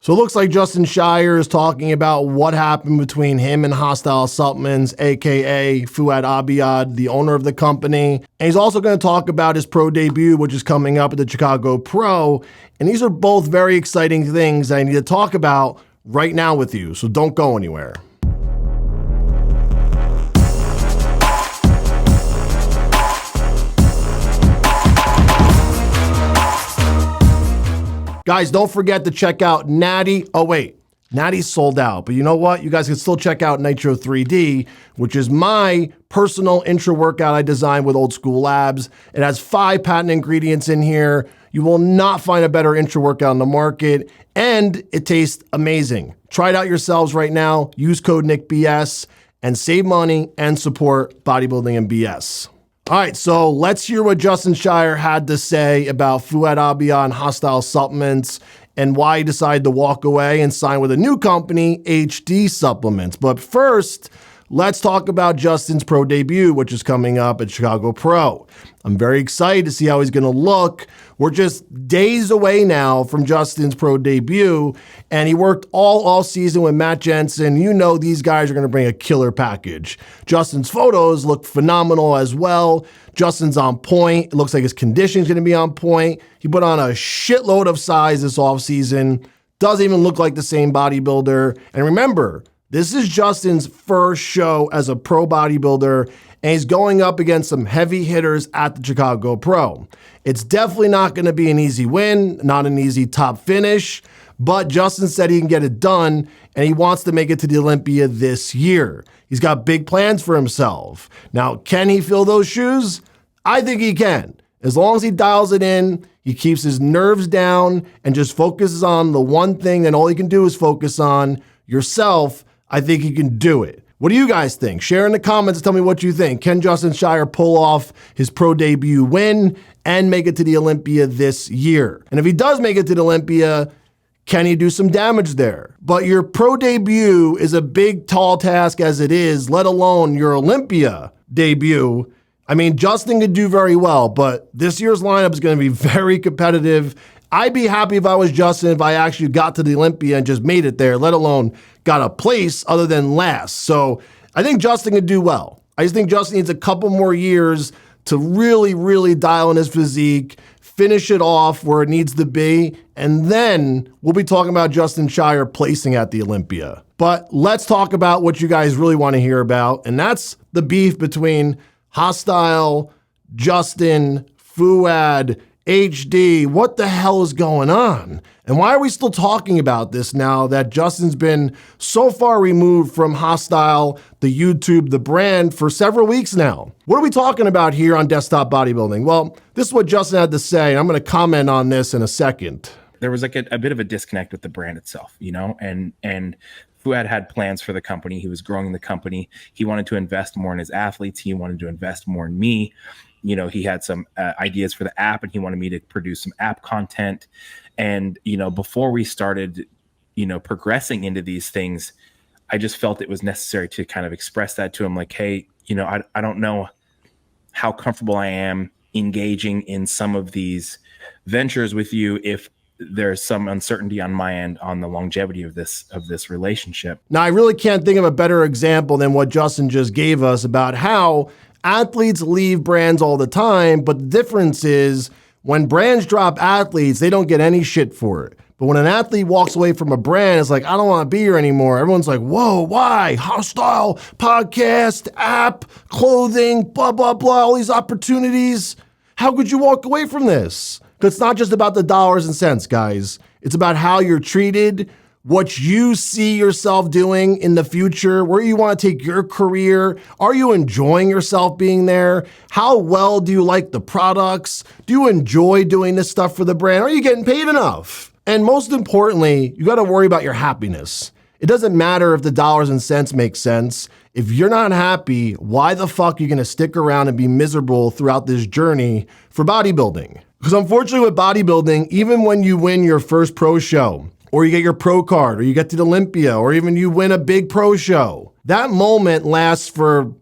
So it looks like Justin Shier is talking about what happened between him and Hostile Supplements, aka Fouad Abiad, the owner of the company. And he's also going to talk about his pro debut, which is coming up at the Chicago Pro. And these are both very exciting things that I need to talk about right now with you. So don't go anywhere. Guys, don't forget to check out Natty. Oh, wait. Natty's sold out. But you know what? You guys can still check out Nitro 3D, which is my personal intra workout I designed with Old School Labs. It has 5 patent ingredients in here. You will not find a better intra workout on the market. And it tastes amazing. Try it out yourselves right now. Use code NICBS and save money and support bodybuilding and BS. All right, so let's hear what Justin Shier had to say about Fouad Abiad and Hostile Supplements and why he decided to walk away and sign with a new company, HD Supplements. But first, let's talk about Justin's pro debut, which is coming up at Chicago Pro. I'm very excited to see how he's going to look. We're just days away now from Justin's pro debut, and he worked all season with Matt Jensen. You know these guys are going to bring a killer package. Justin's photos look phenomenal as well. Justin's on point. It looks like his conditioning's going to be on point. He put on a shitload of size this offseason. Doesn't even look like the same bodybuilder. And remember, this is Justin's first show as a pro bodybuilder, and he's going up against some heavy hitters at the Chicago Pro. It's definitely not going to be an easy win, not an easy top finish, but Justin said he can get it done, and he wants to make it to the Olympia this year. He's got big plans for himself. Now, can he fill those shoes? I think he can. As long as he dials it in, he keeps his nerves down and just focuses on the one thing that all he can do is focus on, yourself. I think he can do it. What do you guys think? Share in the comments and tell me what you think. Can Justin Shier pull off his pro debut win and make it to the Olympia this year? And if he does make it to the Olympia, can he do some damage there? But your pro debut is a big, tall task as it is, let alone your Olympia debut. I mean, Justin could do very well, but this year's lineup is going to be very competitive. I'd be happy if I was Justin if I actually got to the Olympia and just made it there, let alone got a place other than last. So I think Justin could do well. I just think Justin needs a couple more years to really dial in his physique, finish it off where it needs to be, and then we'll be talking about Justin Shier placing at the Olympia. But let's talk about what you guys really want to hear about, and that's the beef between Hostile, Justin, Fouad, HD. What the hell is going on? And why are we still talking about this now that Justin's been so far removed from Hostile, the YouTube, the brand for several weeks now? What are we talking about here on Desktop Bodybuilding? Well, this is what Justin had to say, and I'm going to comment on this in a second. There was like a bit of a disconnect with the brand itself, you know, and Fouad had plans for the company. He was growing the company. He wanted to invest more in his athletes. He wanted to invest more in me. You know, he had some ideas for the app, and he wanted me to produce some app content. And, you know, before we started, you know, progressing into these things, I just felt it was necessary to kind of express that to him. Like, hey, you know, I don't know how comfortable I am engaging in some of these ventures with you if there's some uncertainty on my end on the longevity of this relationship. Now, I really can't think of a better example than what Justin just gave us about how athletes leave brands all the time, but the difference is when brands drop athletes, they don't get any shit for it. But when an athlete walks away from a brand, it's like, I don't want to be here anymore. Everyone's like, whoa, why? Hostile, podcast, app, clothing, blah, blah, blah, all these opportunities. How could you walk away from this? Because it's not just about the dollars and cents, guys. It's about how you're treated, what you see yourself doing in the future, where you want to take your career. Are you enjoying yourself being there? How well do you like the products? Do you enjoy doing this stuff for the brand? Are you getting paid enough? And most importantly, you got to worry about your happiness. It doesn't matter if the dollars and cents make sense. If you're not happy, why the fuck are you going to stick around and be miserable throughout this journey for bodybuilding? Because unfortunately with bodybuilding, even when you win your first pro show, or you get your pro card, or you get to the Olympia, or even you win a big pro show, that moment lasts for,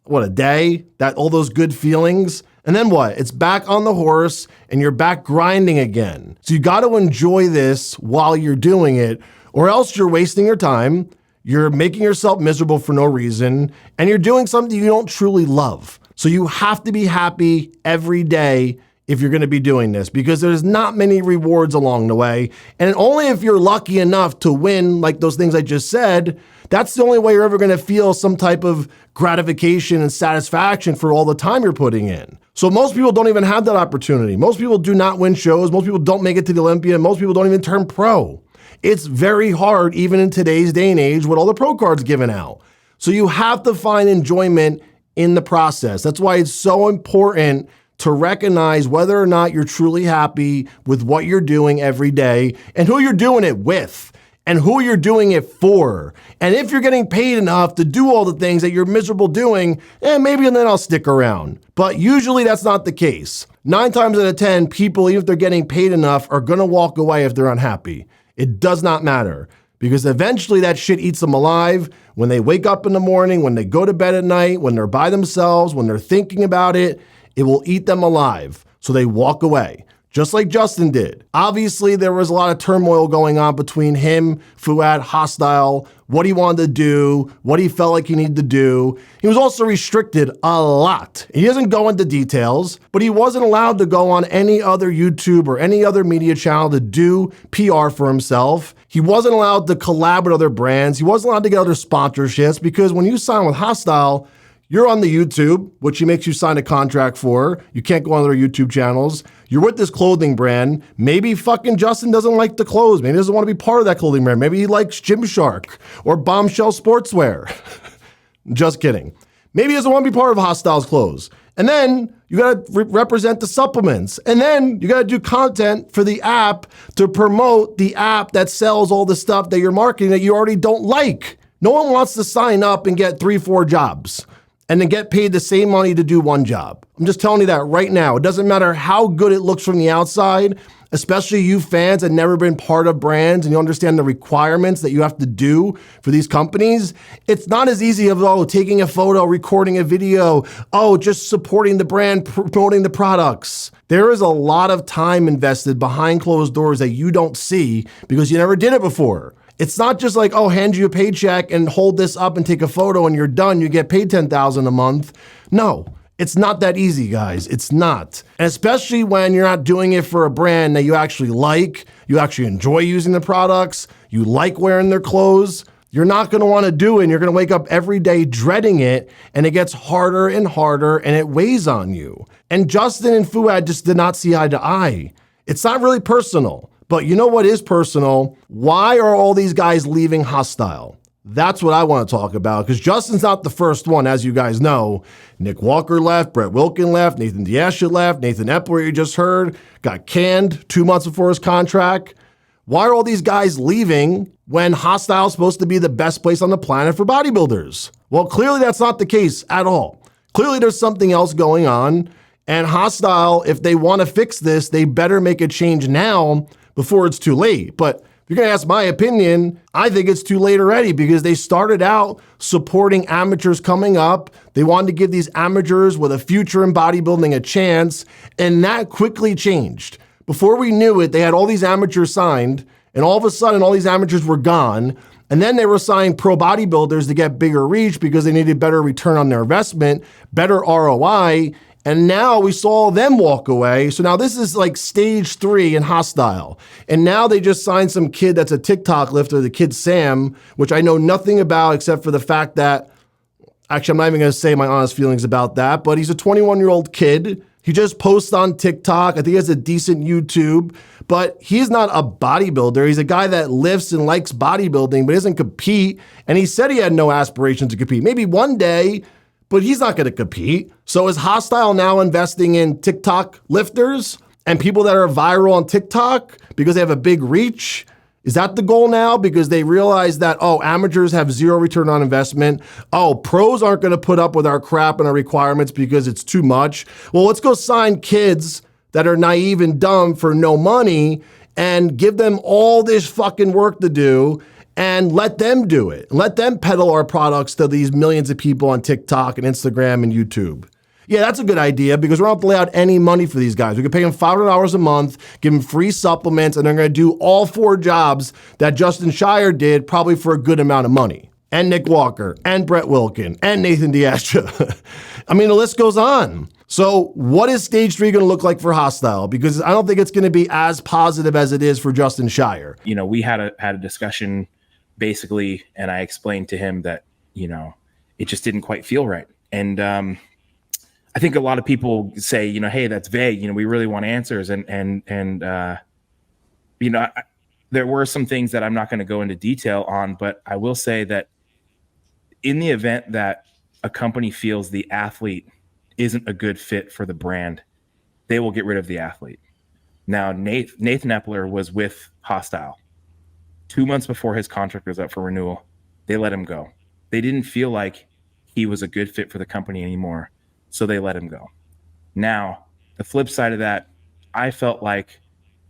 what, a day? That all those good feelings? And then what? It's back on the horse and you're back grinding again. So you got to enjoy this while you're doing it, or else you're wasting your time. You're making yourself miserable for no reason, and you're doing something you don't truly love. So you have to be happy every day if you're going to be doing this, because there's not many rewards along the way. And only if you're lucky enough to win, like those things I just said, that's the only way you're ever going to feel some type of gratification and satisfaction for all the time you're putting in. So most people don't even have that opportunity. Most people do not win shows. Most people don't make it to the Olympia. Most people don't even turn pro. It's very hard, even in today's day and age, with all the pro cards given out. So you have to find enjoyment in the process. That's why it's so important to recognize whether or not you're truly happy with what you're doing every day and who you're doing it with and who you're doing it for. And if you're getting paid enough to do all the things that you're miserable doing, maybe then I'll stick around. But usually that's not the case. 9 times out of 10, people, even if they're getting paid enough, are gonna walk away if they're unhappy. It does not matter, because eventually that shit eats them alive. When they wake up in the morning, when they go to bed at night, when they're by themselves, when they're thinking about it, it will eat them alive. So they walk away, just like Justin did. Obviously, there was a lot of turmoil going on between him, Fouad, Hostile, what he wanted to do, what he felt like he needed to do. He was also restricted a lot. He doesn't go into details, but he wasn't allowed to go on any other YouTube or any other media channel to do PR for himself. He wasn't allowed to collab with other brands. He wasn't allowed to get other sponsorships, because when you sign with Hostile, you're on the YouTube, which he makes you sign a contract for. You can't go on other YouTube channels. You're with this clothing brand. Maybe fucking Justin doesn't like the clothes. Maybe he doesn't want to be part of that clothing brand. Maybe he likes Gymshark or Bombshell Sportswear. Just kidding. Maybe he doesn't want to be part of Hostile's clothes. And then you got to represent the supplements. And then you got to do content for the app to promote the app that sells all the stuff that you're marketing that you already don't like. No one wants to sign up and get 3-4 jobs and then get paid the same money to do one job. I'm just telling you that right now. It doesn't matter how good it looks from the outside, especially you fans that never been part of brands and you understand the requirements that you have to do for these companies. It's not as easy as, taking a photo, recording a video, just supporting the brand, promoting the products. There is a lot of time invested behind closed doors that you don't see because you never did it before. It's not just like, hand you a paycheck and hold this up and take a photo and you're done. You get paid $10,000 a month. No, it's not that easy, guys. It's not. And especially when you're not doing it for a brand that you actually like, you actually enjoy using the products, you like wearing their clothes, you're not going to want to do it. And you're going to wake up every day dreading it. And it gets harder and harder and it weighs on you. And Justin and Fouad just did not see eye to eye. It's not really personal. But you know what is personal? Why are all these guys leaving Hostile? That's what I want to talk about, because Justin's not the first one, as you guys know. Nick Walker left, Brett Wilkin left, Nathan Diasha left, Nathan Epler, you just heard, got canned 2 months before his contract. Why are all these guys leaving when Hostile is supposed to be the best place on the planet for bodybuilders? Well, clearly that's not the case at all. Clearly there's something else going on. And Hostile, if they want to fix this, they better make a change now before it's too late. But if you're going to ask my opinion, I think it's too late already, because they started out supporting amateurs coming up. They wanted to give these amateurs with a future in bodybuilding a chance, and that quickly changed. Before we knew it, they had all these amateurs signed, and all of a sudden all these amateurs were gone. And then they were signing pro bodybuilders to get bigger reach because they needed better return on their investment, better ROI. And now we saw them walk away. So now this is like stage 3 in Hostile. And now they just signed some kid that's a TikTok lifter, the kid Sam, which I know nothing about except for the fact that, actually, I'm not even going to say my honest feelings about that, but he's a 21-year-old kid. He just posts on TikTok. I think he has a decent YouTube, but he's not a bodybuilder. He's a guy that lifts and likes bodybuilding, but doesn't compete. And he said he had no aspirations to compete. Maybe one day, but he's not going to compete. So is Hostile now investing in TikTok lifters and people that are viral on TikTok because they have a big reach? Is that the goal now? Because they realize that, amateurs have zero return on investment. Pros aren't going to put up with our crap and our requirements because it's too much. Well, let's go sign kids that are naive and dumb for no money and give them all this fucking work to do and let them do it. Let them peddle our products to these millions of people on TikTok and Instagram and YouTube. Yeah, that's a good idea because we don't have to lay out any money for these guys. We could pay them $500 a month, give them free supplements, and they're going to do all 4 jobs that Justin Shier did, probably for a good amount of money. And Nick Walker, and Brett Wilkin, and Nathan Diastra. I mean, the list goes on. So what is stage 3 going to look like for Hostile? Because I don't think it's going to be as positive as it is for Justin Shier. You know, we had a discussion basically, and I explained to him that, you know, it just didn't quite feel right. And I think a lot of people say, you know, hey, that's vague. You know, we really want answers. And you know, there were some things that I'm not going to go into detail on, but I will say that in the event that a company feels the athlete isn't a good fit for the brand, they will get rid of the athlete. Now, Nathan Epler was with Hostile. 2 months before his contract was up for renewal, they let him go. They didn't feel like he was a good fit for the company anymore, so they let him go. Now, the flip side of that, I felt like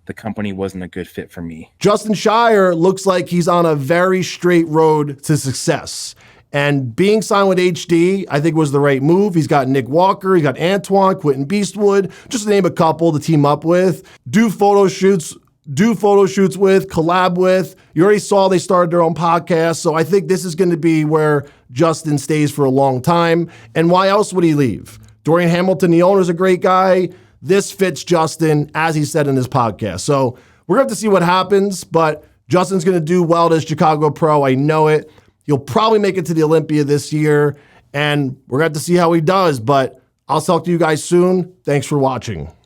the company wasn't a good fit for me. Justin Shier looks like he's on a very straight road to success. And being signed with HD, I think was the right move. He's got Nick Walker, he's got Antoine, Quentin Beastwood, just to name a couple to team up with. Do photo shoots with, collab with. You already saw they started their own podcast. So I think this is going to be where Justin stays for a long time. And why else would he leave? Dorian Hamilton, the owner, is a great guy. This fits Justin, as he said in his podcast. So we're going to have to see what happens, but Justin's going to do well as Chicago Pro. I know it. He'll probably make it to the Olympia this year, and we're going to have to see how he does, but I'll talk to you guys soon. Thanks for watching.